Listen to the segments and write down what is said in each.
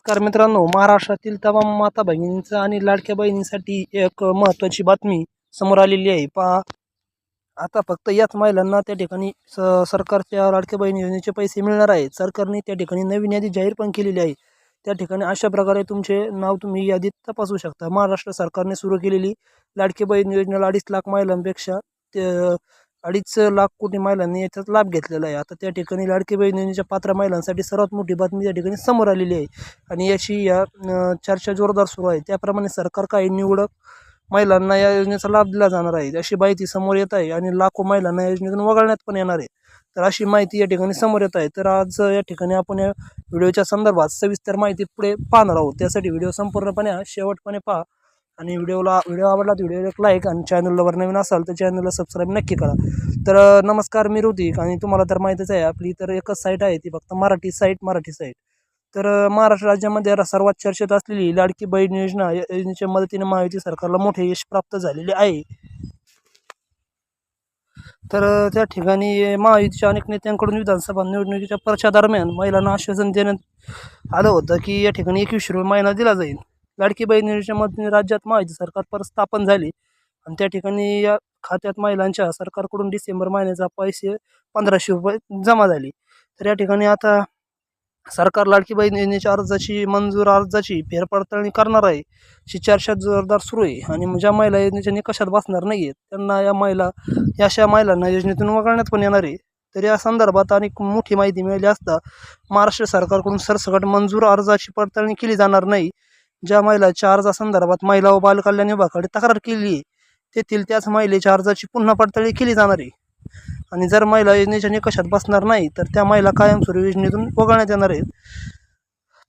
नमस्कार मित्रांनो, महाराष्ट्रातील तमाम माता भगिनींचा आणि लाडक्या बहिणींसाठी एक महत्त्वाची बातमी समोर आलेली आहे. पहा, आता फक्त याच महिलांना त्या ठिकाणी सरकारच्या लाडक्या बहिणी योजनेचे पैसे मिळणार आहेत. सरकारने त्या ठिकाणी नवीन यादी जाहीर पण केलेली आहे. त्या ठिकाणी अशा प्रकारे तुमचे नाव तुम्ही यादीत तपासू शकता. महाराष्ट्र सरकारने सुरू केलेली लाडकी बहीण योजनेला 2.5 लाख महिलांपेक्षा ते 2.5 लाख कोटी महिलांनी याचा लाभ घेतलेला आहे. आता त्या ठिकाणी लाडकी बहीण योजनेच्या पात्र महिलांसाठी सर्वात मोठी बातमी त्या ठिकाणी समोर आलेली आहे आणि याची चर्चा जोरदार सुरू आहे. त्याप्रमाणे सरकार काही निवडक महिलांना या योजनेचा लाभ दिला जाणार आहे अशी माहिती समोर येत आहे आणि लाखो महिलांना या योजनेतून वगळण्यात पण येणार आहे. तर अशी माहिती या ठिकाणी समोर येत आहे. तर आज या ठिकाणी आपण या व्हिडिओच्या संदर्भात सविस्तर माहिती पुढे पाहणार आहोत. त्यासाठी व्हिडिओ संपूर्णपणे शेवटपणे पहा आणि व्हिडिओ आवडला तर व्हिडिओला एक लाईक आणि चॅनलवर नवीन असाल तर चॅनलला सबस्क्राईब नक्की करा. तर नमस्कार, मी ऋतिक आणि तुम्हाला तर माहितीच आहे आपली तर एकच साईट आहे, ती फक्त मराठी साईट. तर महाराष्ट्र राज्यामध्ये सर्वात चर्चेत असलेली लाडकी बहीण योजना या योजनेच्या मदतीने महायुती सरकारला मोठे यश प्राप्त झालेले आहे. तर त्या ठिकाणी महायुतीच्या अनेक नेत्यांकडून विधानसभा निवडणुकीच्या प्रचारादरम्यान महिलांना आश्वासन देण्यात आलं होतं की या ठिकाणी 2100 रुपये महिना दिला जाईल. लाडकी बहीण योजनेच्या मदतीने राज्यात महायुती सरकार परत स्थापन झाली आणि त्या ठिकाणी या खात्यात महिलांच्या सरकारकडून डिसेंबर महिन्याचा पैसे 1500 रुपये जमा झाले. तर या ठिकाणी आता सरकार लाडकी बहीण योजनेच्या अर्जाची फेरपडताळणी करणार आहे. अशी चर्चा जोरदार सुरू आहे आणि ज्या महिला योजनेच्या निकषात बसणार नाही आहेत त्यांना अशा महिलांना योजनेतून वगळण्यात पण येणार आहे. तर या संदर्भात अनेक मोठी माहिती मिळाली असता महाराष्ट्र सरकारकडून सरसकट मंजूर अर्जाची पडताळणी केली जाणार नाही. ज्या महिलाच्या अर्जासंदर्भात महिला व बालकल्याण विभागाकडे तक्रार केली आहे तेथील त्याच महिलेच्या अर्जाची पुन्हा पडताळणी केली जाणार आहे आणि जर महिला योजनेच्या निकषात बसणार नाही तर त्या महिला कायमस्वरूपी योजनेतून वगळण्यात येणार आहेत.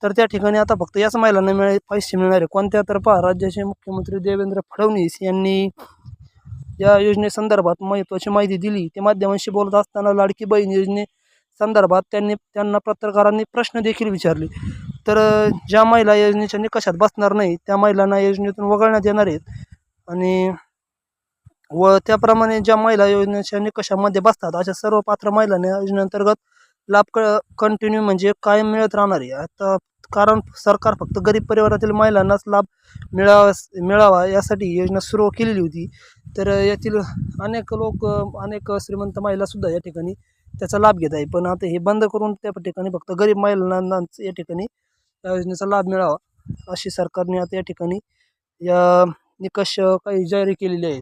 तर त्या ठिकाणी आता फक्त याच महिलांना पैसे मिळणार आहे. कोणत्या तर पहा, राज्याचे मुख्यमंत्री देवेंद्र फडणवीस यांनी या योजनेसंदर्भात महत्त्वाची माहिती दिली. ते माध्यमांशी बोलत असताना लाडकी बहीण योजनेसंदर्भात त्यांना पत्रकारांनी प्रश्न देखील विचारले. तर ज्या महिला योजनेच्या निकषात बसणार नाही त्या महिलांना योजनेतून वगळण्यात येणार आहेत आणि त्याप्रमाणे ज्या महिला योजनेच्या निकषामध्ये बसतात अशा सर्व पात्र महिलांना योजनेअंतर्गत लाभ कंटिन्यू म्हणजे कायम मिळत राहणार आहे. आता कारण सरकार फक्त गरीब परिवारातील महिलांनाच लाभ मिळावा यासाठी योजना सुरू केलेली होती. तर यातील अनेक श्रीमंत महिलासुद्धा या ठिकाणी त्याचा लाभ घेत आहे. पण आता हे बंद करून त्या ठिकाणी फक्त गरीब महिलांनाच या ठिकाणी या योजनेचा लाभ मिळावा अशी सरकारने आता या ठिकाणी या निकष काही जाहीर केलेले आहेत.